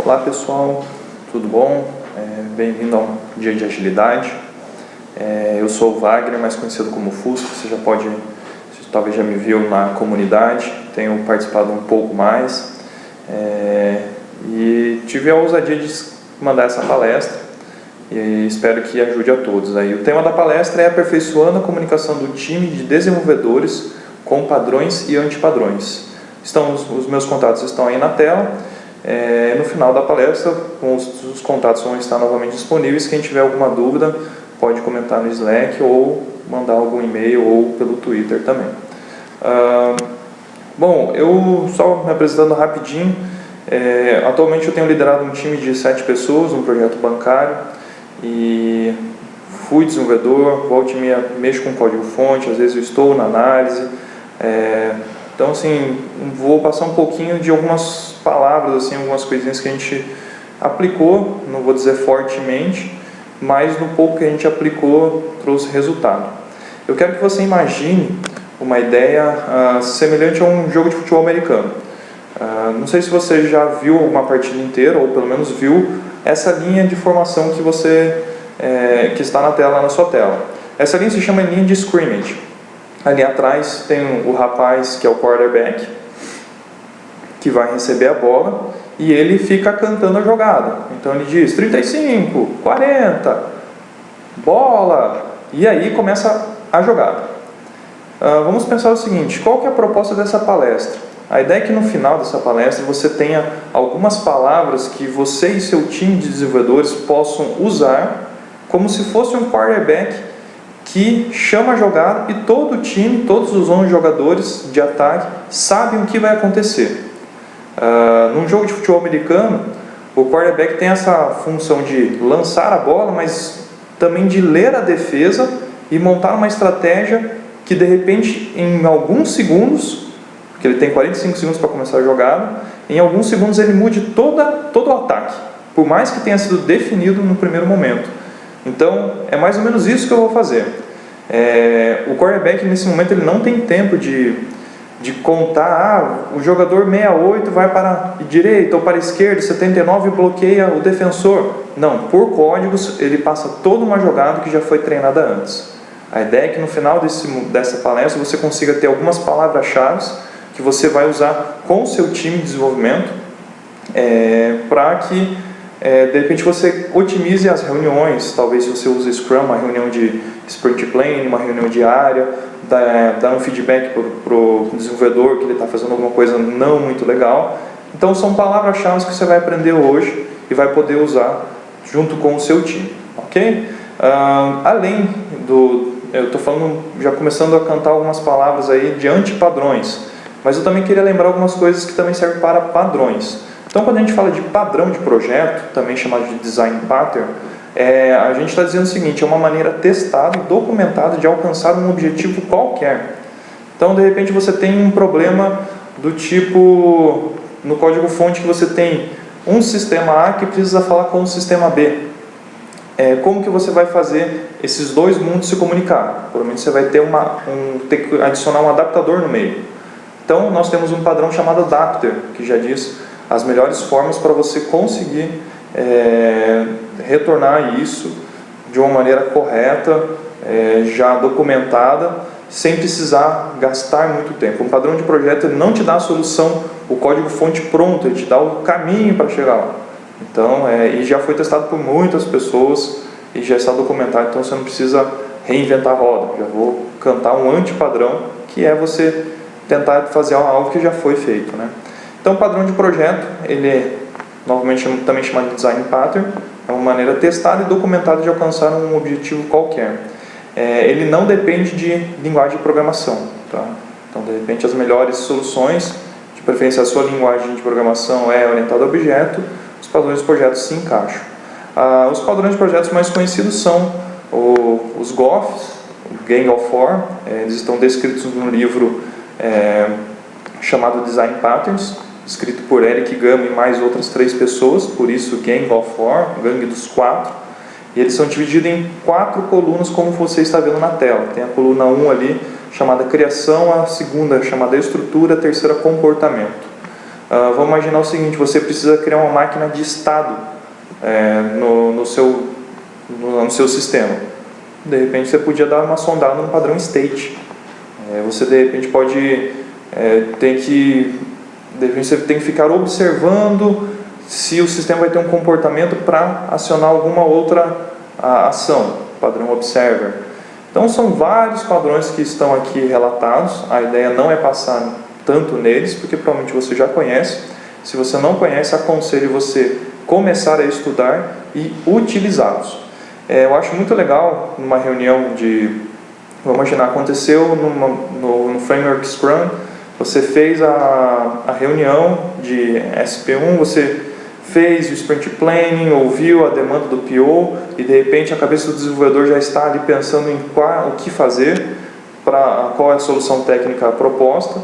Olá pessoal, tudo bom? Bem-vindo ao Dia de Agilidade. Eu sou o Wagner, mais conhecido como Fusco. Você talvez já me viu na comunidade, tenho participado um pouco mais e tive a ousadia de mandar essa palestra e espero que ajude a todos. O tema da palestra é aperfeiçoando a comunicação do time de desenvolvedores com padrões e antipadrões. Os meus contatos estão aí na tela. No final da palestra, os contatos vão estar novamente disponíveis. Quem tiver alguma dúvida pode comentar no Slack ou mandar algum e-mail ou pelo Twitter também. Bom, eu só me apresentando rapidinho. Atualmente eu tenho liderado um time de 7 pessoas, um projeto bancário, e fui desenvolvedor, volta e meia mexo com código-fonte, às vezes eu estou na análise. Então, assim, vou passar um pouquinho de algumas palavras, assim, algumas coisinhas que a gente aplicou, não vou dizer fortemente, mas no pouco que a gente aplicou, trouxe resultado. Eu quero que você imagine uma ideia semelhante a um jogo de futebol americano. Não sei se você já viu uma partida inteira, ou pelo menos viu essa linha de formação que está na tela, na sua tela. Essa linha se chama linha de scrimmage. Ali atrás tem o rapaz que é o quarterback, que vai receber a bola e ele fica cantando a jogada. Então ele diz 35, 40, bola, e aí começa a jogada. Vamos pensar o seguinte: qual que é a proposta dessa palestra? A ideia é que no final dessa palestra você tenha algumas palavras que você e seu time de desenvolvedores possam usar como se fosse um quarterback que chama a jogada e todo o time, todos os 11 jogadores de ataque sabem o que vai acontecer. Num jogo de futebol americano, o quarterback tem essa função de lançar a bola, mas também de ler a defesa e montar uma estratégia que de repente em alguns segundos, porque ele tem 45 segundos para começar a jogada, em alguns segundos ele mude todo o ataque, por mais que tenha sido definido no primeiro momento. Então, é mais ou menos isso que eu vou fazer. O quarterback, nesse momento, ele não tem tempo de contar, o jogador 68 vai para a direita ou para a esquerda, 79 bloqueia o defensor. Não, por códigos, ele passa toda uma jogada que já foi treinada antes. A ideia é que no final dessa palestra você consiga ter algumas palavras-chave que você vai usar com o seu time de desenvolvimento para que de repente você otimize as reuniões. Talvez se você use Scrum, uma reunião de Sprint Planning, uma reunião diária, dar um feedback para o desenvolvedor que ele está fazendo alguma coisa não muito legal. Então são palavras-chave que você vai aprender hoje e vai poder usar junto com o seu time, ok? Eu estou falando, já começando a cantar algumas palavras aí de antipadrões, mas eu também queria lembrar algumas coisas que também servem para padrões. Então, quando a gente fala de padrão de projeto, também chamado de design pattern, a gente está dizendo o seguinte: é uma maneira testada e documentada de alcançar um objetivo qualquer. Então, de repente, você tem um problema do tipo, no código-fonte, que você tem um sistema A que precisa falar com o sistema B. Como que você vai fazer esses dois mundos se comunicar? Provavelmente você vai ter ter que adicionar um adaptador no meio. Então, nós temos um padrão chamado adapter, que já diz as melhores formas para você conseguir retornar isso de uma maneira correta, já documentada, sem precisar gastar muito tempo. Um padrão de projeto não te dá a solução, o código-fonte pronto, ele te dá o caminho para chegar lá. Então, e já foi testado por muitas pessoas e já está documentado, então você não precisa reinventar a roda. Já vou cantar um antipadrão, que é você tentar fazer algo que já foi feito, né? Então, o padrão de projeto, ele é novamente também chamado de design pattern, é uma maneira testada e documentada de alcançar um objetivo qualquer. Ele não depende de linguagem de programação, tá? Então, de repente, as melhores soluções, de preferência a sua linguagem de programação é orientada a objeto, os padrões de projetos se encaixam. Os padrões de projetos mais conhecidos são os GOFs, o Gang of Four. Eles estão descritos no livro chamado Design Patterns, escrito por Eric Gama e mais outras 3 pessoas, por isso Gang of Four, Gangue dos 4. E eles são divididos em 4 colunas, como você está vendo na tela. Tem a coluna 1 ali, chamada criação, a segunda chamada estrutura, a terceira comportamento. Vamos imaginar o seguinte: você precisa criar uma máquina de estado no seu sistema. De repente você podia dar uma sondada no padrão state. Você de repente pode você tem que ficar observando se o sistema vai ter um comportamento para acionar alguma outra ação, padrão observer. Então são vários padrões que estão aqui relatados. A ideia não é passar tanto neles, porque provavelmente você já conhece. Se você não conhece, aconselho você começar a estudar e utilizá-los. Eu acho muito legal, numa reunião vamos imaginar, aconteceu no Framework Scrum, você fez a reunião de SP1, você fez o Sprint Planning, ouviu a demanda do PO e de repente a cabeça do desenvolvedor já está ali pensando em o que fazer, qual é a solução técnica proposta.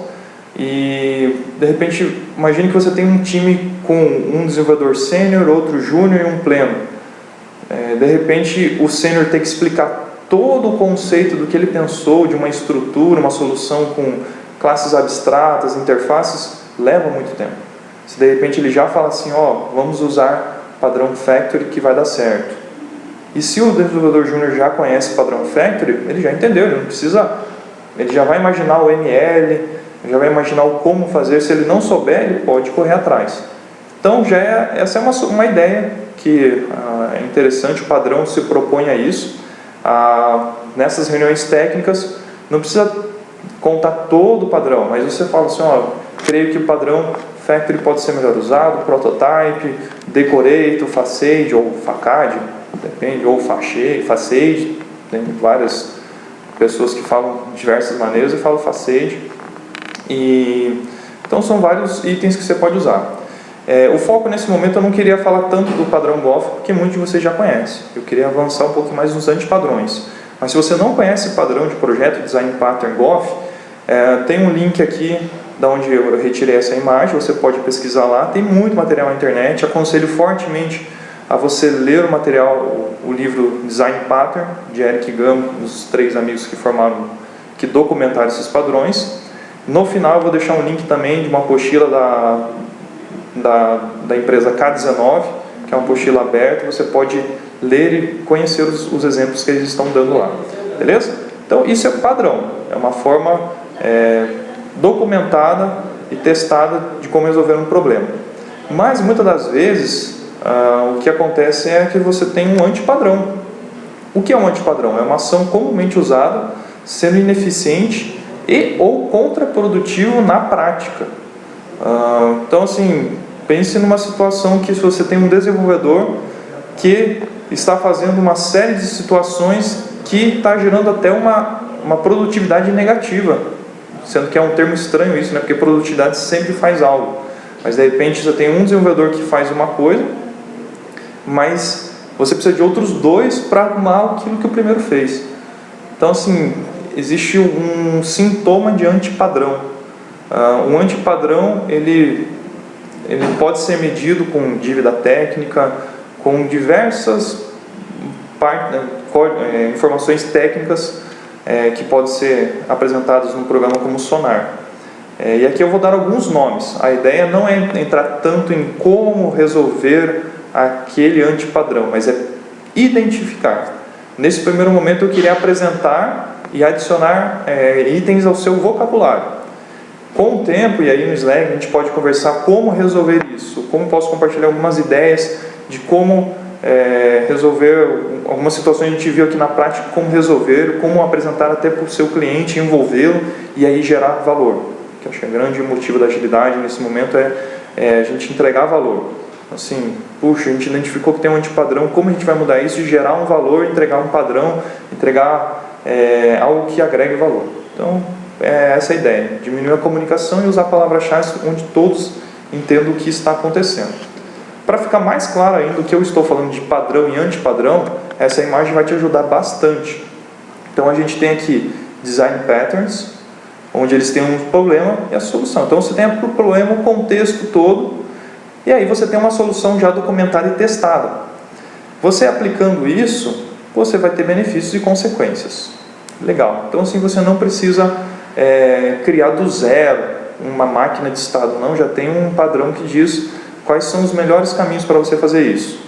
E de repente, imagine que você tem um time com um desenvolvedor sênior, outro júnior e um pleno. De repente o sênior tem que explicar todo o conceito do que ele pensou de uma estrutura, uma solução com classes abstratas, interfaces, leva muito tempo. Se de repente ele já fala assim, vamos usar padrão Factory que vai dar certo. E se o desenvolvedor júnior já conhece padrão Factory, ele já entendeu, ele já vai imaginar o ML, já vai imaginar o como fazer. Se ele não souber, ele pode correr atrás. Então essa é uma ideia que é interessante. O padrão se propõe a isso. Nessas reuniões técnicas não precisa contar todo o padrão, mas você fala assim, creio que o padrão Factory pode ser melhor usado, Prototype, Decorator, Facade ou Facade, depende, ou Facade, tem várias pessoas que falam diversas maneiras. Eu falo Facade. Então são vários itens que você pode usar. O foco nesse momento eu não queria falar tanto do padrão Gothic, porque muitos de vocês já conhecem. Eu queria avançar um pouquinho mais nos antipadrões. Mas se você não conhece padrão de projeto Design Pattern Gothic, tem um link aqui da onde eu retirei essa imagem, você pode pesquisar lá. Tem muito material na internet. Aconselho fortemente a você ler o material, o livro Design Pattern de Eric Gamo, os 3 amigos que documentaram esses padrões. No final eu vou deixar um link também de uma apostila da empresa K19, que é uma apostila aberta. Você pode ler e conhecer os exemplos que eles estão dando lá, beleza? Então isso é padrão, é uma forma documentada e testada de como resolver um problema. Mas muitas das vezes o que acontece é que você tem um antipadrão. O que é um antipadrão? É uma ação comumente usada, sendo ineficiente ou contraprodutivo na prática. Então assim, pense numa situação que se você tem um desenvolvedor que está fazendo uma série de situações que está gerando até uma produtividade negativa, sendo que é um termo estranho isso, porque produtividade sempre faz algo, mas de repente você tem um desenvolvedor que faz uma coisa, mas você precisa de outros 2 para arrumar aquilo que o primeiro fez. Então assim, existe um sintoma de antipadrão. Um antipadrão ele pode ser medido com dívida técnica, com diversas informações técnicas que podem ser apresentadas no programa como Sonar. E aqui eu vou dar alguns nomes. A ideia não é entrar tanto em como resolver aquele antipadrão, mas é identificar. Nesse primeiro momento eu queria apresentar e adicionar itens ao seu vocabulário. Com o tempo, e aí no Slack a gente pode conversar como resolver isso, como posso compartilhar algumas ideias de como resolver algumas situações que a gente viu aqui na prática, como resolver, como apresentar até para o seu cliente, envolvê-lo e aí gerar valor. Que eu acho que o grande motivo da agilidade nesse momento é a gente entregar valor. Assim, puxa, a gente identificou que tem um antipadrão, como a gente vai mudar isso e gerar um valor, entregar um padrão, entregar algo que agregue valor. Então, essa é a ideia, diminuir a comunicação e usar palavras-chave onde todos entendam o que está acontecendo. Para ficar mais claro ainda o que eu estou falando de padrão e antipadrão, essa imagem vai te ajudar bastante. Então a gente tem aqui Design Patterns, onde eles têm um problema e a solução. Então você tem o problema, o contexto todo, e aí você tem uma solução já documentada e testada. Você aplicando isso, você vai ter benefícios e consequências. Legal. Então assim você não precisa criar do zero uma máquina de estado, não, já tem um padrão que diz quais são os melhores caminhos para você fazer isso.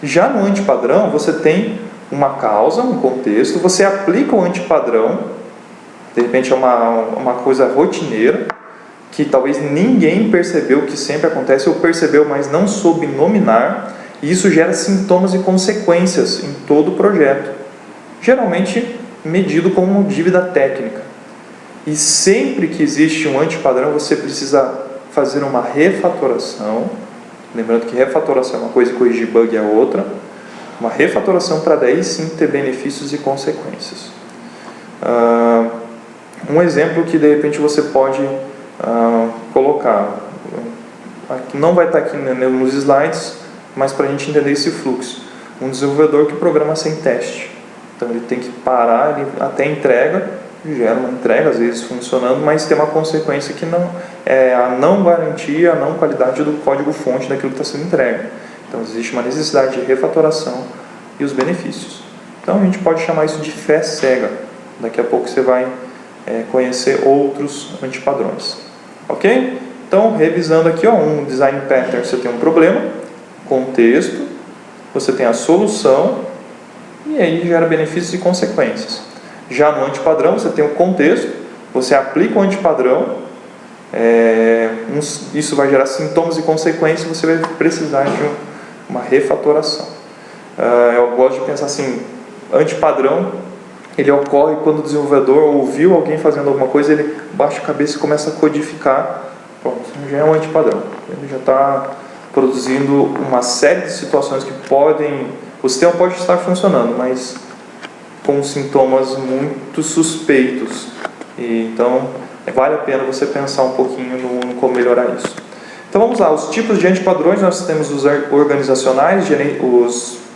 Já no antipadrão, você tem uma causa, um contexto, você aplica o antipadrão, de repente é uma coisa rotineira, que talvez ninguém percebeu, que sempre acontece, ou percebeu, mas não soube nominar, e isso gera sintomas e consequências em todo o projeto, geralmente medido como dívida técnica. E sempre que existe um antipadrão, você precisa fazer uma refatoração, lembrando que refatoração é uma coisa e corrigir bug é outra, uma refatoração para daí sim ter benefícios e consequências. Um exemplo que de repente você pode colocar, não vai estar aqui nos slides, mas para a gente entender esse fluxo. Um desenvolvedor que programa sem teste, então ele tem que parar, ele até entrega, gera uma entrega, às vezes funcionando, mas tem uma consequência que não é a não garantia, a não qualidade do código-fonte daquilo que está sendo entregue. Então existe uma necessidade de refatoração e os benefícios. Então a gente pode chamar isso de fé cega. Daqui a pouco você vai conhecer outros antipadrões. Ok? Então, revisando aqui, um design pattern, você tem um problema, contexto, você tem a solução, e aí gera benefícios e consequências. Já no antipadrão, você tem o contexto, você aplica o antipadrão, isso vai gerar sintomas e consequências, você vai precisar de uma refatoração. Eu gosto de pensar assim, antipadrão, ele ocorre quando o desenvolvedor ouviu alguém fazendo alguma coisa, ele baixa a cabeça e começa a codificar, pronto, já é um antipadrão. Ele já está produzindo uma série de situações que o sistema pode estar funcionando, mas com sintomas muito suspeitos. Então, vale a pena você pensar um pouquinho no como melhorar isso. Então, vamos lá. Os tipos de antipadrões, nós temos os organizacionais,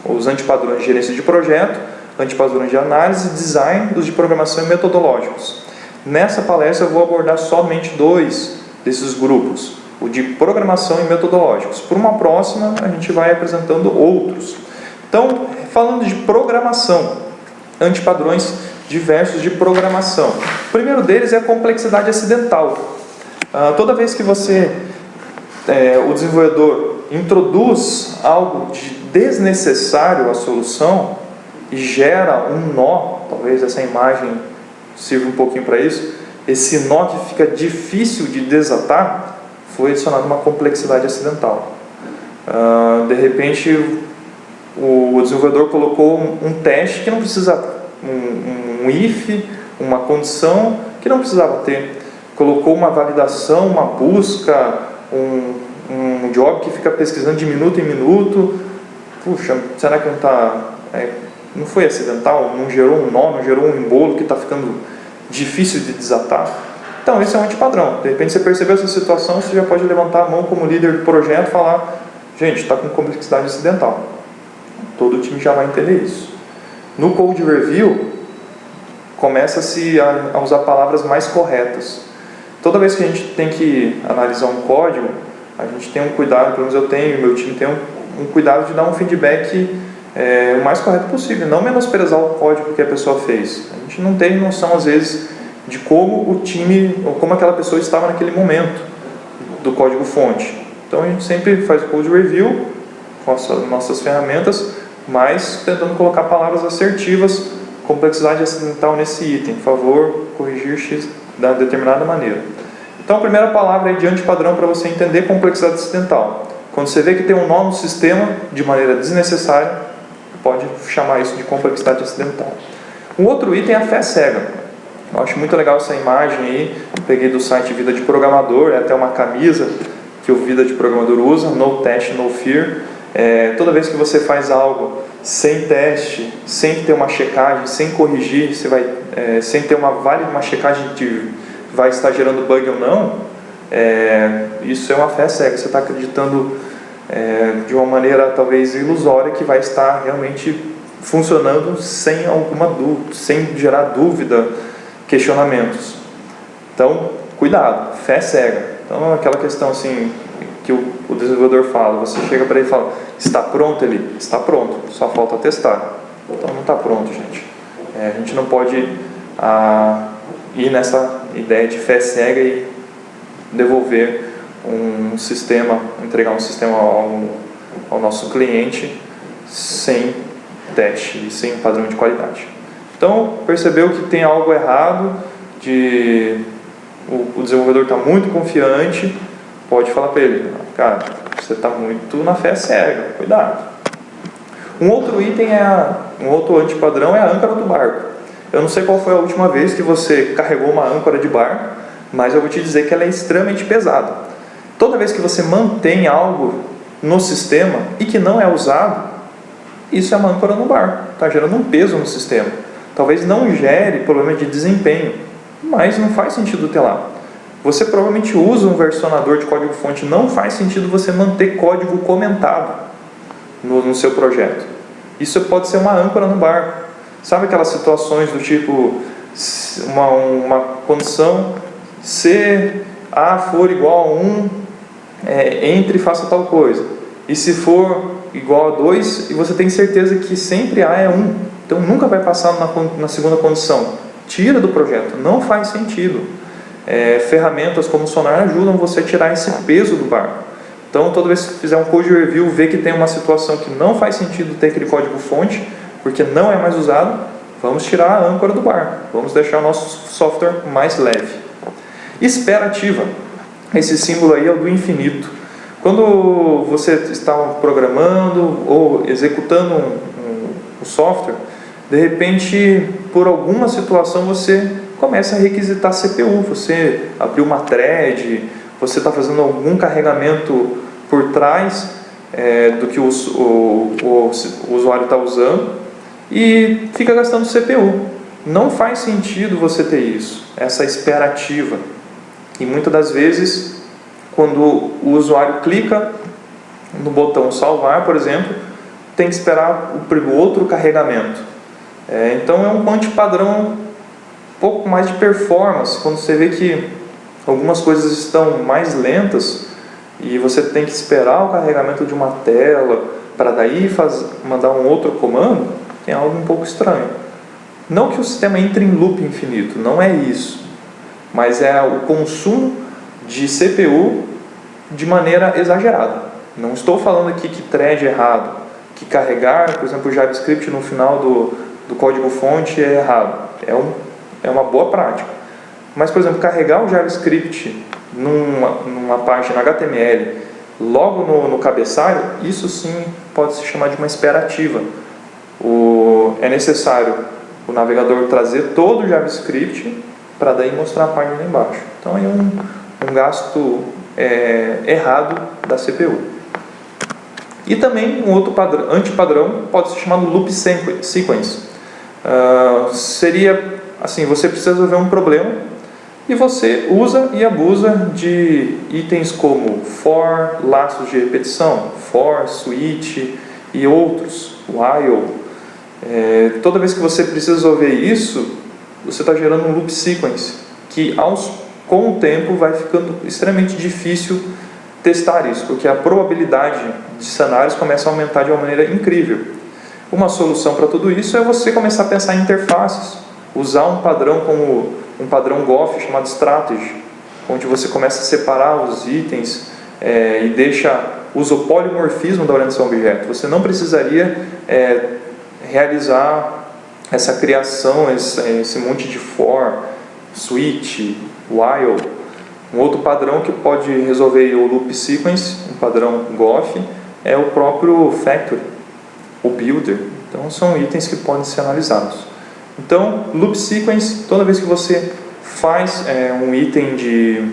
os antipadrões de gerência de projeto, antipadrões de análise, design, os de programação e metodológicos. Nessa palestra, eu vou abordar somente 2 desses grupos, o de programação e metodológicos. Por uma próxima, a gente vai apresentando outros. Então, falando de programação, antipadrões diversos de programação. O primeiro deles é a complexidade acidental. Toda vez que o desenvolvedor introduz algo de desnecessário à solução e gera um nó, talvez essa imagem sirva um pouquinho para isso, esse nó que fica difícil de desatar, foi adicionado uma complexidade acidental. De repente, o desenvolvedor colocou um teste que não precisa, um if, uma condição que não precisava ter. Colocou uma validação, uma busca, um job que fica pesquisando de minuto em minuto. Puxa, será que não foi acidental? Não gerou um nó, não gerou um embolo que está ficando difícil de desatar? Então, esse é um antipadrão. De repente, você percebeu essa situação, você já pode levantar a mão como líder do projeto e falar: gente, está com complexidade acidental. Todo o time já vai entender isso. No Code Review, começa-se a usar palavras mais corretas. Toda vez que a gente tem que analisar um código, a gente tem um cuidado, pelo menos eu tenho, e meu time tem um cuidado de dar um feedback o mais correto possível, não menosprezar o código que a pessoa fez. A gente não tem noção, às vezes, de como o time, ou como aquela pessoa estava naquele momento do código-fonte. Então, a gente sempre faz o Code Review com as nossas ferramentas, mas tentando colocar palavras assertivas, complexidade acidental nesse item, por favor, corrigir X da determinada maneira. Então, a primeira palavra é de antipadrão para você entender complexidade acidental. Quando você vê que tem um nó no sistema de maneira desnecessária, pode chamar isso de complexidade acidental. Um outro item é a fé cega. Eu acho muito legal essa imagem aí, eu peguei do site Vida de Programador, é até uma camisa que o Vida de Programador usa, No Test, No Fear. Toda vez que você faz algo sem teste, sem ter uma checagem, sem corrigir, sem ter uma checagem de vai estar gerando bug ou não, isso é uma fé cega. Você está acreditando de uma maneira talvez ilusória que vai estar realmente funcionando sem alguma dúvida, sem gerar dúvida, questionamentos. Então, cuidado, fé cega. Então, aquela questão assim que o desenvolvedor fala, você chega para ele e fala: está pronto? Ele está pronto, só falta testar. Então, não está pronto, gente. A gente não pode ir nessa ideia de fé cega e devolver um sistema, entregar um sistema ao nosso cliente sem teste e sem padrão de qualidade. Então, percebeu que tem algo errado, o desenvolvedor está muito confiante, pode falar para ele, cara, você está muito na fé cega, cuidado. Um outro item, um outro antipadrão é a âncora do barco. Eu não sei qual foi a última vez que você carregou uma âncora de barco, mas eu vou te dizer que ela é extremamente pesada. Toda vez que você mantém algo no sistema e que não é usado, isso é uma âncora no barco, está gerando um peso no sistema. Talvez não gere problema de desempenho, mas não faz sentido ter lá. Você provavelmente usa um versionador de código-fonte, não faz sentido você manter código comentado no seu projeto. Isso pode ser uma âncora no barco. Sabe aquelas situações do tipo, uma condição, se A for igual a 1, entre e faça tal coisa. E se for igual a 2, e você tem certeza que sempre A é 1, então nunca vai passar na segunda condição. Tira do projeto, não faz sentido. Ferramentas como o Sonar ajudam você a tirar esse peso do barco. Então, toda vez que fizer um code review, ver que tem uma situação que não faz sentido ter aquele código-fonte, porque não é mais usado, vamos tirar a âncora do barco. Vamos deixar o nosso software mais leve. Espera ativa. Esse símbolo aí é o do infinito. Quando você está programando ou executando um software, de repente, por alguma situação, você começa a requisitar CPU. Você abriu uma thread, você está fazendo algum carregamento por trás do que o usuário está usando e fica gastando CPU. Não faz sentido você ter isso, essa espera ativa. E muitas das vezes, quando o usuário clica no botão salvar, por exemplo, tem que esperar o outro carregamento. Então é um antipadrão, um pouco mais de performance, quando você vê que algumas coisas estão mais lentas e você tem que esperar o carregamento de uma tela para daí mandar um outro comando, tem algo um pouco estranho. Não que o sistema entre em loop infinito, não é isso, mas é o consumo de CPU de maneira exagerada. Não estou falando aqui que thread é errado, que carregar, por exemplo, o JavaScript no final do código-fonte é errado. É uma boa prática. Mas, por exemplo, carregar o JavaScript numa página HTML logo no cabeçalho, isso sim pode se chamar de uma espera ativa. É necessário o navegador trazer todo o JavaScript para daí mostrar a página lá embaixo. Então é um gasto errado da CPU. E também um outro antipadrão pode ser chamado loop sequence. Seria assim, você precisa resolver um problema e você usa e abusa de itens como for, laços de repetição, for, switch e outros, while. Toda vez que você precisa resolver isso, você está gerando um loop sequence que com o tempo vai ficando extremamente difícil testar isso, porque a probabilidade de cenários começa a aumentar de uma maneira incrível. Uma solução para tudo isso é você começar a pensar em interfaces, usar um padrão como um padrão Goff chamado Strategy, onde você começa a separar os itens usa o polimorfismo da orientação a objeto. Você não precisaria realizar essa criação, esse monte de for, switch, while. Um outro padrão que pode resolver o loop sequence, um padrão Goff, é o próprio factory, o builder. Então são itens que podem ser analisados. Então, loop sequence, toda vez que você faz um item de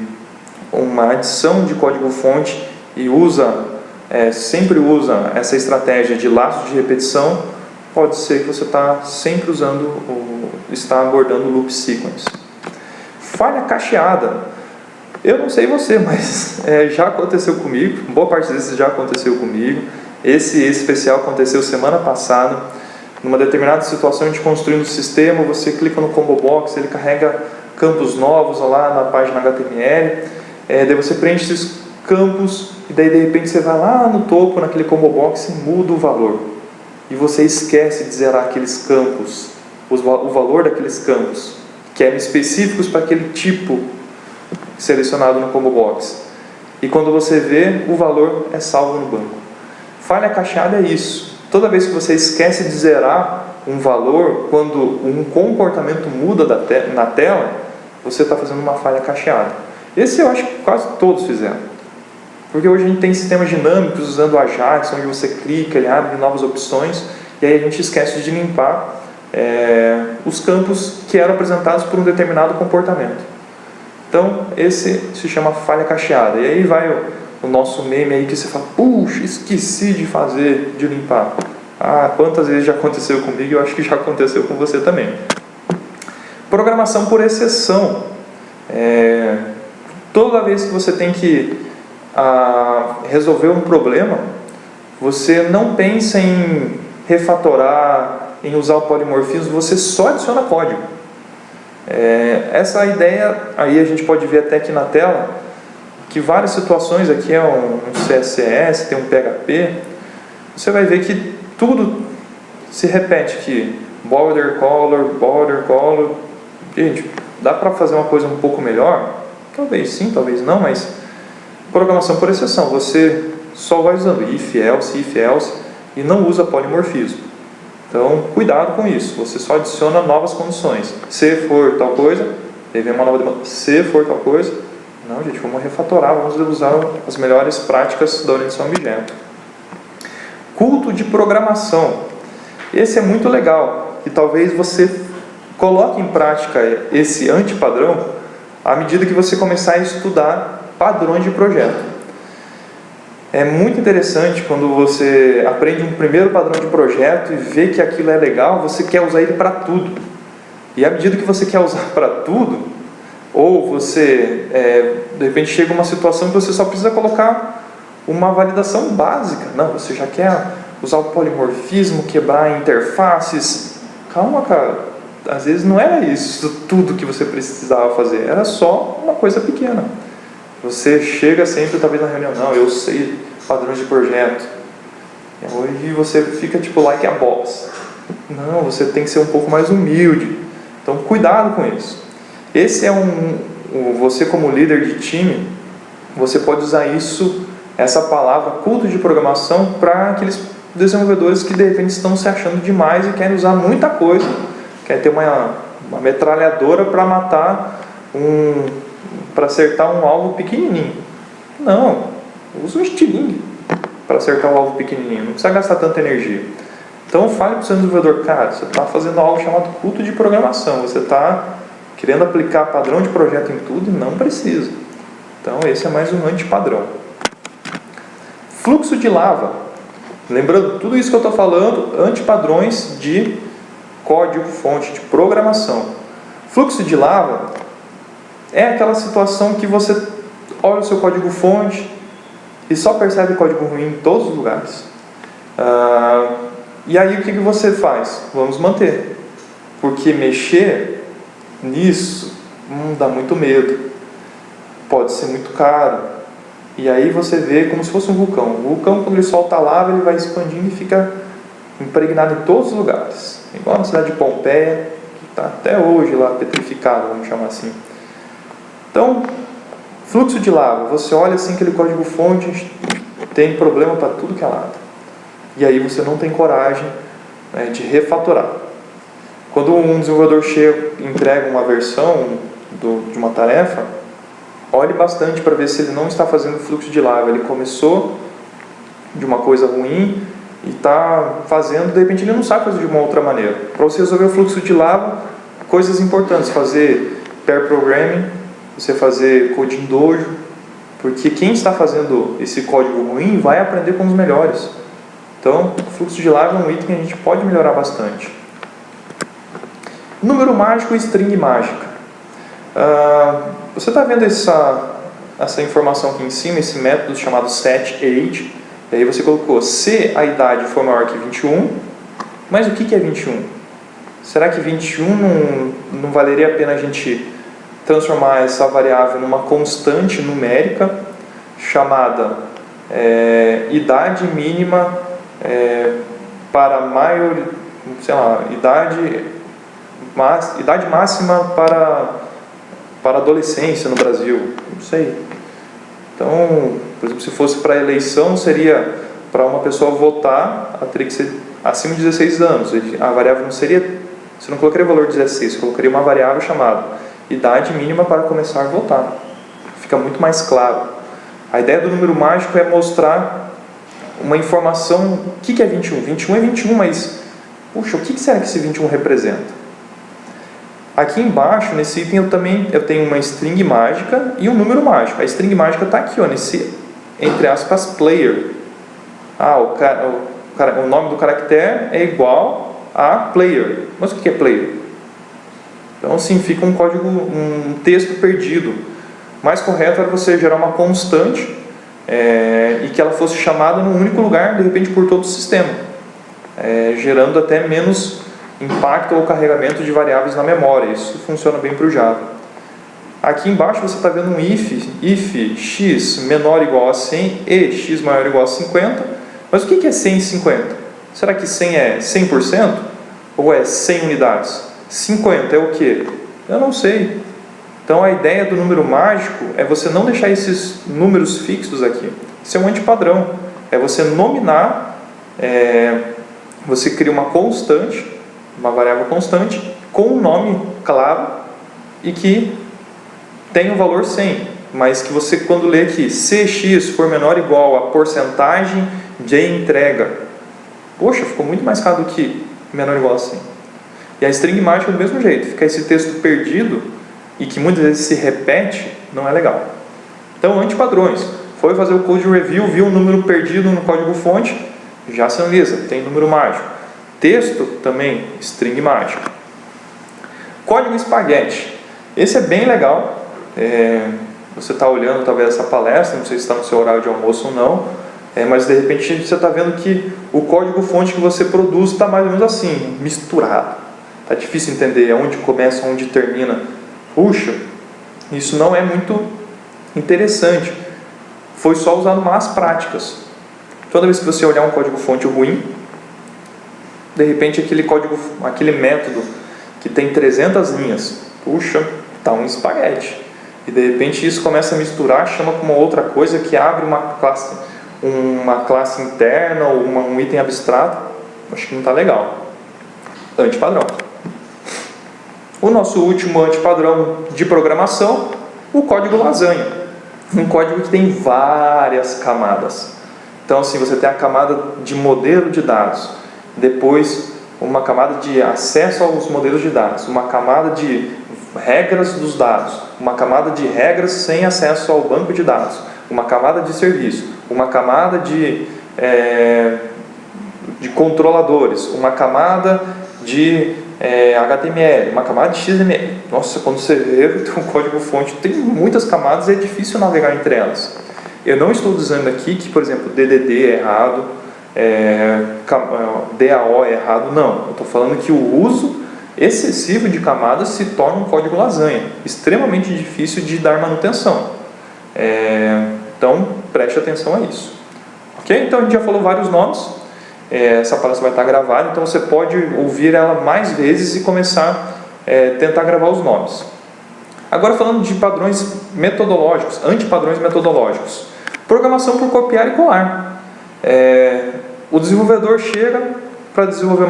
uma adição de código-fonte e sempre usa essa estratégia de laços de repetição, pode ser que você está sempre está abordando o loop sequence. Falha cacheada. Eu não sei você, mas já aconteceu comigo, boa parte desses já aconteceu comigo. Esse especial aconteceu semana passada. Numa determinada situação, a gente construindo o sistema, você clica no combo box, ele carrega campos novos lá na página HTML, daí você preenche esses campos e daí de repente você vai lá no topo, naquele combo box e muda o valor. E você esquece de zerar aqueles campos, o valor daqueles campos, que eram específicos para aquele tipo selecionado no Combo Box. E quando você vê, o valor é salvo no banco. Falha cacheada é isso. Toda vez que você esquece de zerar um valor, quando um comportamento muda na tela, você está fazendo uma falha cacheada. Esse eu acho que quase todos fizeram. Porque hoje a gente tem sistemas dinâmicos usando o Ajax, onde você clica, ele abre novas opções, e aí a gente esquece de limpar os campos que eram apresentados por um determinado comportamento. Então, esse se chama falha cacheada. E aí vai o nosso meme aí que você fala, puxa, esqueci de limpar. Ah, quantas vezes já aconteceu comigo, eu acho que já aconteceu com você também. Programação por exceção. Toda vez que você tem que resolver um problema, você não pensa em refatorar, em usar o polimorfismo, você só adiciona código. Essa ideia, aí a gente pode ver até aqui na tela, que várias situações, aqui é um CSS, tem um PHP, você vai ver que tudo se repete aqui, border color, gente, dá para fazer uma coisa um pouco melhor? Talvez sim, talvez não, mas programação por exceção, você só vai usando if, else, e não usa polimorfismo. Então, cuidado com isso, você só adiciona novas condições. Se for tal coisa, aí vem uma nova demanda. Se for tal coisa, não, gente, vamos refatorar, vamos usar as melhores práticas da orientação a objeto. Culto de programação. Esse é muito legal, e talvez você coloque em prática esse antipadrão à medida que você começar a estudar padrões de projeto. É muito interessante quando você aprende um primeiro padrão de projeto e vê que aquilo é legal, você quer usar ele para tudo. E à medida que você quer usar para tudo, ou você, de repente, chega uma situação que você só precisa colocar uma validação básica. Não, você já quer usar o polimorfismo, quebrar interfaces. Calma, cara. Às vezes não era isso tudo que você precisava fazer. Era só uma coisa pequena. Você chega sempre, talvez na reunião, não, eu sei padrões de projeto. E hoje você fica tipo like a boss. Não, você tem que ser um pouco mais humilde. Então, cuidado com isso. Esse é você como líder de time, você pode usar essa palavra, culto de programação, para aqueles desenvolvedores que de repente estão se achando demais e querem usar muita coisa, querem ter uma metralhadora para matar para acertar um alvo pequenininho. Não, usa um estilingue para acertar um alvo pequenininho, não precisa gastar tanta energia. Então fale para o seu desenvolvedor, cara, você está fazendo algo chamado culto de programação, você está querendo aplicar padrão de projeto em tudo e não precisa. Então esse é mais um antipadrão. Fluxo de lava. Lembrando, tudo isso que eu estou falando, antipadrões de código fonte de programação. Fluxo de lava é aquela situação que você olha o seu código fonte e só percebe código ruim em todos os lugares. E aí o que você faz? Vamos manter. Porque mexer nisso dá muito medo. Pode ser muito caro. E aí você vê como se fosse um vulcão. O vulcão, quando ele solta lava, ele vai expandindo e fica impregnado em todos os lugares. Igual na cidade de Pompeia, que está até hoje lá petrificado, vamos chamar assim. Então, fluxo de lava, você olha assim aquele código fonte, tem problema para tudo que é lado. E aí você não tem coragem de refatorar. Quando um desenvolvedor chega e entrega uma versão de uma tarefa, olhe bastante para ver se ele não está fazendo fluxo de lava. Ele começou de uma coisa ruim e está fazendo, de repente ele não sabe fazer de uma outra maneira. Para você resolver o fluxo de lava, coisas importantes, fazer pair programming, você fazer coding dojo, porque quem está fazendo esse código ruim vai aprender com os melhores. Então, o fluxo de lava é um item que a gente pode melhorar bastante. Número mágico e string mágica. Você está vendo essa informação aqui em cima, esse método chamado setAge, e aí você colocou se a idade for maior que 21, mas o que é 21? Será que 21 não valeria a pena a gente transformar essa variável numa constante numérica chamada idade mínima para maior, sei lá, idade máxima para a adolescência no Brasil? Não sei. Então, por exemplo, se fosse para eleição, seria para uma pessoa votar, ela teria que ser acima de 16 anos. A variável não seria, você não colocaria o valor 16, você colocaria uma variável chamada idade mínima para começar a votar. Fica muito mais claro. A ideia do número mágico é mostrar uma informação. O que é 21? 21 é 21, mas, puxa, o que será que esse 21 representa? Aqui embaixo, nesse item, eu tenho uma string mágica e um número mágico. A string mágica está aqui, ó, nesse, entre aspas, player. O nome do caractere é igual a player. Mas o que é player? Então, assim, fica um código, um texto perdido. Mais correto era você gerar uma constante e que ela fosse chamada num único lugar, de repente, por todo o sistema, gerando até menos impacto ou carregamento de variáveis na memória. Isso funciona bem para o Java. Aqui embaixo você está vendo um if x menor ou igual a 100 e x maior ou igual a 50. Mas o que é 100 e 50? Será que 100 é 100% ou é 100 unidades? 50 é o quê? Eu não sei. Então a ideia do número mágico é você não deixar esses números fixos aqui. Isso é um antipadrão. É você nominar, você cria uma constante, uma variável constante, com um nome claro e que tem o valor 100. Mas que você, quando lê aqui, se x for menor ou igual a porcentagem de entrega, poxa, ficou muito mais claro do que menor ou igual a 100. E a string mágica do mesmo jeito, fica esse texto perdido e que muitas vezes se repete, não é legal. Então, antipadrões. Foi fazer o code review, viu um número perdido no código fonte, já se analisa, tem número mágico. Texto, também, string mágico. Código espaguete. Esse é bem legal. Você está olhando talvez essa palestra, não sei se está no seu horário de almoço ou não, mas de repente você está vendo que o código fonte que você produz está mais ou menos assim, misturado. Está difícil entender onde começa, onde termina. Puxa, isso não é muito interessante. Foi só usado más práticas. Toda vez que você olhar um código fonte ruim, de repente aquele método que tem 300 linhas, puxa, está um espaguete. E de repente isso começa a misturar, chama com uma outra coisa que abre uma classe interna ou um item abstrato. Acho que não está legal. Antipadrão. O nosso último antipadrão de programação, o código lasanha. Um código que tem várias camadas. Então, assim, você tem a camada de modelo de dados, depois uma camada de acesso aos modelos de dados, uma camada de regras dos dados, uma camada de regras sem acesso ao banco de dados, uma camada de serviço, uma camada de controladores, uma camada de HTML, uma camada de XML. Nossa, quando você vê o código fonte tem muias camadas e é difícil navegar entre elas. Eu não estou dizendo aqui que, por exemplo, DDD é errado, DAO é errado, não. Eu estou falando que o uso excessivo de camadas se torna um código lasanha, extremamente difícil de dar manutenção. Então, preste atenção a isso. Ok? Então, a gente já falou vários nomes. Essa palestra vai estar gravada, então você pode ouvir ela mais vezes e começar a tentar gravar os nomes. Agora, falando de padrões metodológicos, antipadrões metodológicos. Programação por copiar e colar. O desenvolvedor chega para desenvolver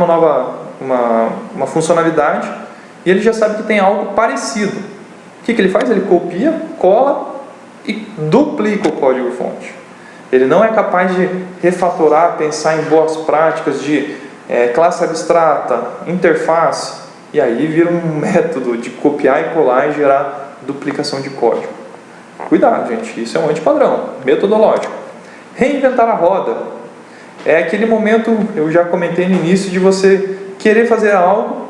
uma funcionalidade e ele já sabe que tem algo parecido. O que ele faz? Ele copia, cola e duplica o código-fonte. Ele não é capaz de refatorar, pensar em boas práticas de classe abstrata, interface, e aí vira um método de copiar e colar e gerar duplicação de código. Cuidado, gente, isso é um antipadrão metodológico. Reinventar a roda. É aquele momento, eu já comentei no início, de você querer fazer algo,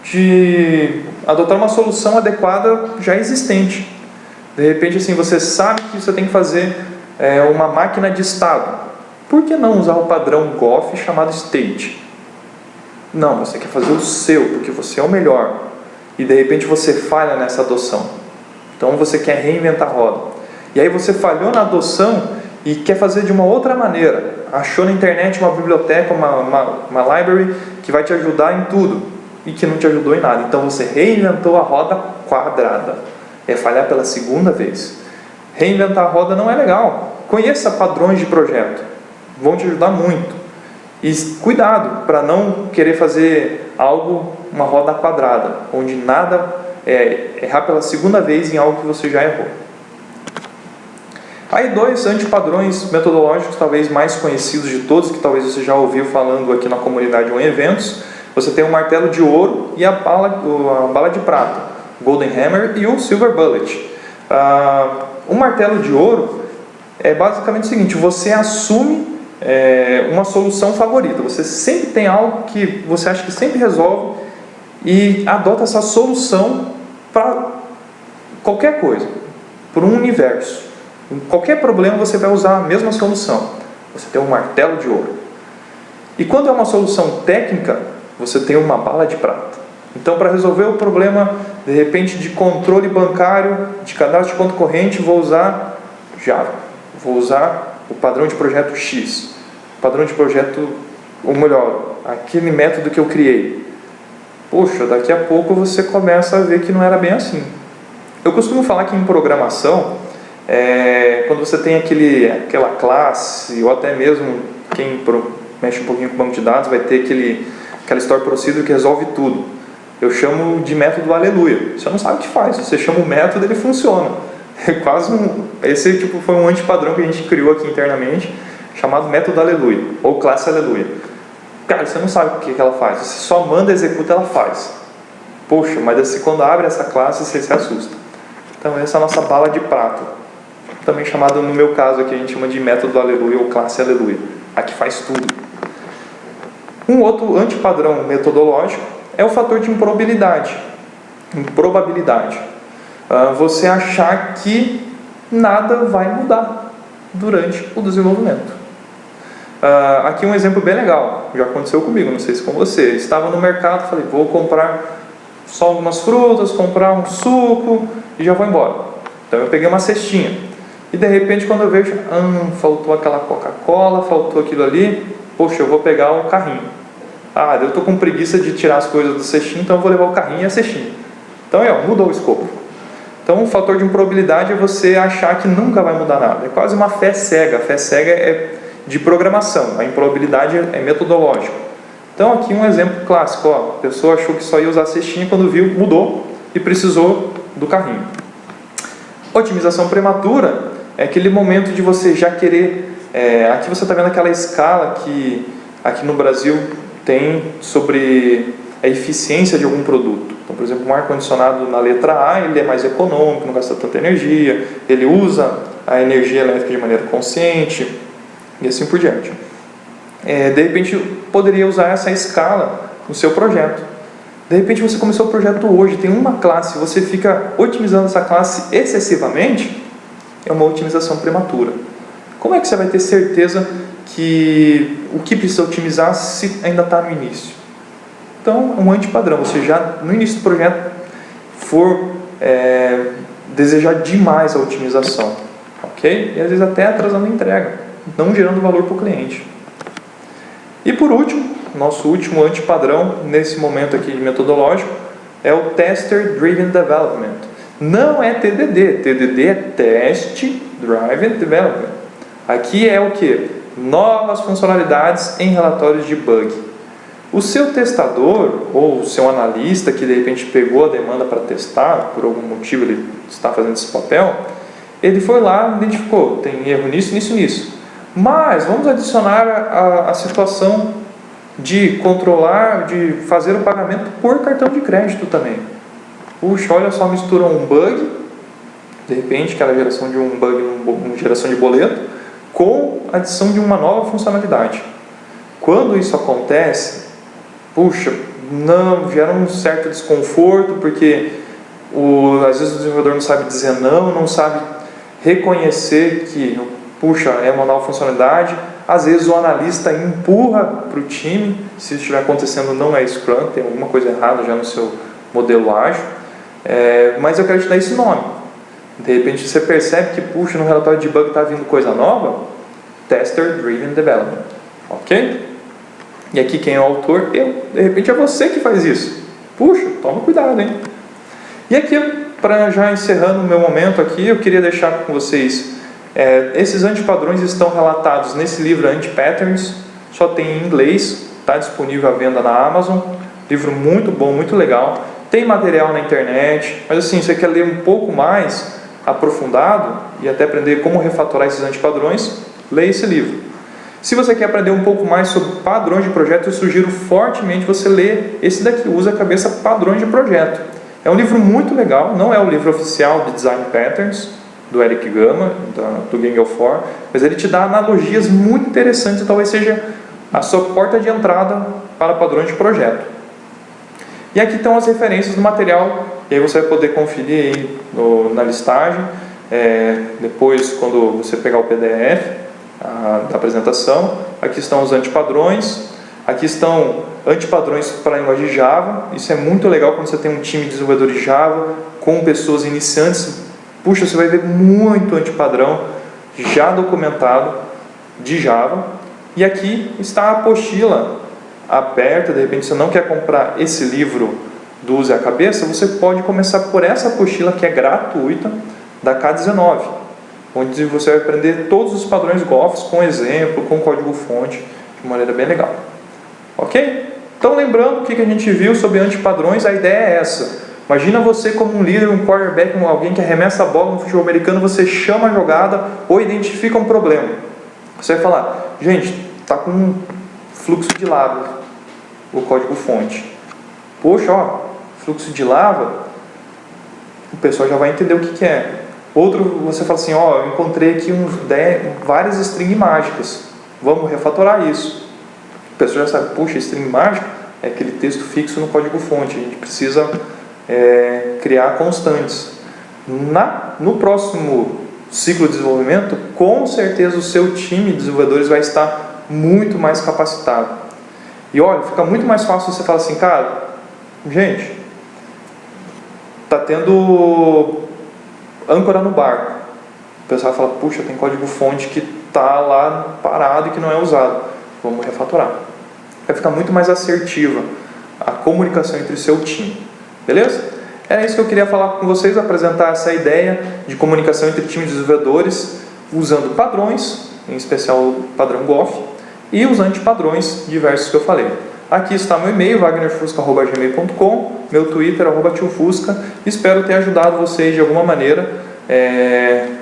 de adotar uma solução adequada já existente. De repente, assim, você sabe que você tem que fazer uma máquina de estado. Por que não usar o padrão Goff chamado state? Não, você quer fazer o seu, porque você é o melhor. E de repente você falha nessa adoção. Então você quer reinventar a roda. E aí você falhou na adoção e quer fazer de uma outra maneira. Achou na internet uma biblioteca, uma library que vai te ajudar em tudo e que não te ajudou em nada. Então você reinventou a roda quadrada. é falhar pela segunda vez. Reinventar a roda não é legal. Conheça padrões de projeto, vão te ajudar muito. E cuidado para não querer fazer algo, uma roda quadrada, onde nada errar pela segunda vez em algo que você já errou. Aí 2 antipadrões metodológicos, talvez mais conhecidos de todos, que talvez você já ouviu falando aqui na comunidade ou em eventos. Você tem o martelo de ouro e a bala de prata, Golden Hammer e o Silver Bullet. O martelo de ouro é basicamente o seguinte: você assume uma solução favorita. Você sempre tem algo que você acha que sempre resolve e adota essa solução para qualquer coisa, para um universo. Em qualquer problema você vai usar a mesma solução. Você tem um martelo de ouro. E quando é uma solução técnica, você tem uma bala de prata. Então, para resolver o problema, de repente, de controle bancário, de cadastro de conta corrente, vou usar Java. Vou usar o padrão de projeto X. O padrão de projeto, ou melhor, aquele método que eu criei. Poxa, daqui a pouco você começa a ver que não era bem assim. Eu costumo falar que em programação, quando você tem aquela classe, ou até mesmo quem mexe um pouquinho com banco de dados, vai ter aquela store procedure que resolve tudo. Eu chamo de método aleluia. Você não sabe o que faz, você chama o método, ele funciona. Esse foi um antipadrão que a gente criou aqui internamente, chamado método aleluia, ou classe aleluia. Cara, você não sabe o que ela faz, você só manda, executa, ela faz. Poxa, mas quando abre essa classe, você se assusta. Então essa é a nossa bala de prata, também chamada, no meu caso aqui, a gente chama de método aleluia ou classe aleluia. Aqui faz tudo. Um outro antipadrão metodológico é o fator de improbabilidade. Você achar que nada vai mudar durante o desenvolvimento. Aqui um exemplo bem legal, já aconteceu comigo, não sei se com você. Estava no mercado, falei, vou comprar só algumas frutas, comprar um suco e já vou embora. Então eu peguei uma cestinha. E de repente quando eu vejo, faltou aquela Coca-Cola, faltou aquilo ali, poxa, eu vou pegar o carrinho. Eu estou com preguiça de tirar as coisas do cestinho, então eu vou levar o carrinho e a cestinha. Então mudou o escopo. Então o fator de improbabilidade é você achar que nunca vai mudar nada. É quase uma fé cega. A fé cega é de programação, a improbabilidade é metodológica. Então aqui um exemplo clássico, a pessoa achou que só ia usar a cestinha, quando viu, mudou e precisou do carrinho. Otimização prematura é aquele momento de você já querer... aqui você está vendo aquela escala que aqui no Brasil tem sobre a eficiência de algum produto. Então, por exemplo, um ar-condicionado na letra A, ele é mais econômico, não gasta tanta energia, ele usa a energia elétrica de maneira consciente, e assim por diante. De repente, poderia usar essa escala no seu projeto. De repente, você começou o projeto hoje, tem uma classe, você fica otimizando essa classe excessivamente, é uma otimização prematura. Como é que você vai ter certeza que o que precisa otimizar se ainda está no início? Então, é um antipadrão. Você já, no início do projeto, desejar demais a otimização. Ok? E às vezes até atrasando a entrega, não gerando valor para o cliente. E por último, nosso último antipadrão, nesse momento aqui metodológico, é o Tester Driven Development. Não é TDD. TDD é Test Driven Development. Aqui é o que? Novas funcionalidades em relatórios de bug. O seu testador, ou o seu analista, que de repente pegou a demanda para testar, por algum motivo ele está fazendo esse papel, ele foi lá e identificou, tem erro nisso, nisso, nisso. Mas vamos adicionar a situação de controlar, de fazer o pagamento por cartão de crédito também. Puxa, olha só, misturou um bug, de repente, aquela geração de um bug, uma geração de boleto, com a adição de uma nova funcionalidade. Quando isso acontece, puxa, gera um certo desconforto, porque às vezes o desenvolvedor não sabe dizer não sabe reconhecer que, puxa, é uma nova funcionalidade. Às vezes o analista empurra para o time, se isso estiver acontecendo não é Scrum, tem alguma coisa errada já no seu modelo ágil, mas eu quero te dar esse nome. De repente você percebe que, puxa, no relatório de bug está vindo coisa nova, Tester Driven Development, ok? E aqui quem é o autor? Eu. De repente é você que faz isso. Puxa, toma cuidado, hein? E aqui para já encerrando o meu momento aqui, eu queria deixar com vocês, esses antipadrões estão relatados nesse livro Anti-Patterns, só tem em inglês, está disponível à venda na Amazon, livro muito bom, muito legal, tem material na internet, mas assim, você quer ler um pouco mais aprofundado e até aprender como refatorar esses antipadrões, leia esse livro. Se você quer aprender um pouco mais sobre padrões de projeto, eu sugiro fortemente você ler esse daqui, Usa a Cabeça Padrões de Projeto. É um livro muito legal, não é o livro oficial de Design Patterns, do Eric Gama, do Gang of Four, mas ele te dá analogias muito interessantes e talvez seja a sua porta de entrada para padrões de projeto. E aqui estão as referências do material, e aí você vai poder conferir aí na listagem, depois quando você pegar o PDF da apresentação. Aqui estão os antipadrões, aqui estão antipadrões para a linguagem de Java. Isso é muito legal quando você tem um time de desenvolvedores de Java com pessoas iniciantes. Puxa, você vai ver muito antipadrão já documentado de Java. E aqui está a apostila aberta. De repente você não quer comprar esse livro do Use a Cabeça, você pode começar por essa apostila que é gratuita, da K19, onde você vai aprender todos os padrões GOFs com exemplo, com código-fonte, de maneira bem legal. Ok? Então, lembrando o que a gente viu sobre antipadrões, a ideia é essa. Imagina você como um líder, um quarterback, alguém que arremessa a bola no futebol americano, você chama a jogada ou identifica um problema. Você vai falar, gente, está com um fluxo de lava, o código-fonte. Poxa, ó, fluxo de lava, o pessoal já vai entender o que é. Outro, você fala assim, ó, eu encontrei aqui várias strings mágicas, vamos refatorar isso. O pessoal já sabe, puxa, string mágico é aquele texto fixo no código-fonte, a gente precisa criar constantes. No próximo ciclo de desenvolvimento, com certeza o seu time de desenvolvedores vai estar muito mais capacitado. E olha, fica muito mais fácil você falar assim, cara, gente, está tendo âncora no barco. O pessoal fala, puxa, tem código-fonte que está lá parado e que não é usado. Vamos refatorar. Vai ficar muito mais assertiva a comunicação entre o seu time. Beleza? Era isso que eu queria falar com vocês, apresentar essa ideia de comunicação entre times de desenvolvedores, usando padrões, em especial o padrão GOF, e os antipadrões diversos que eu falei. Aqui está meu e-mail, wagnerfusca@gmail.com, meu Twitter, @tiofusca. Espero ter ajudado vocês de alguma maneira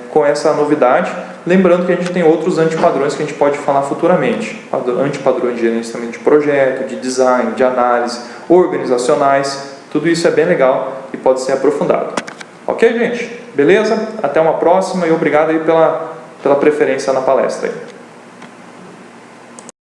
com essa novidade. Lembrando que a gente tem outros antipadrões que a gente pode falar futuramente. Antipadrões de gerenciamento de projeto, de design, de análise, organizacionais. Tudo isso é bem legal e pode ser aprofundado. Ok, gente? Beleza? Até uma próxima e obrigado aí pela preferência na palestra.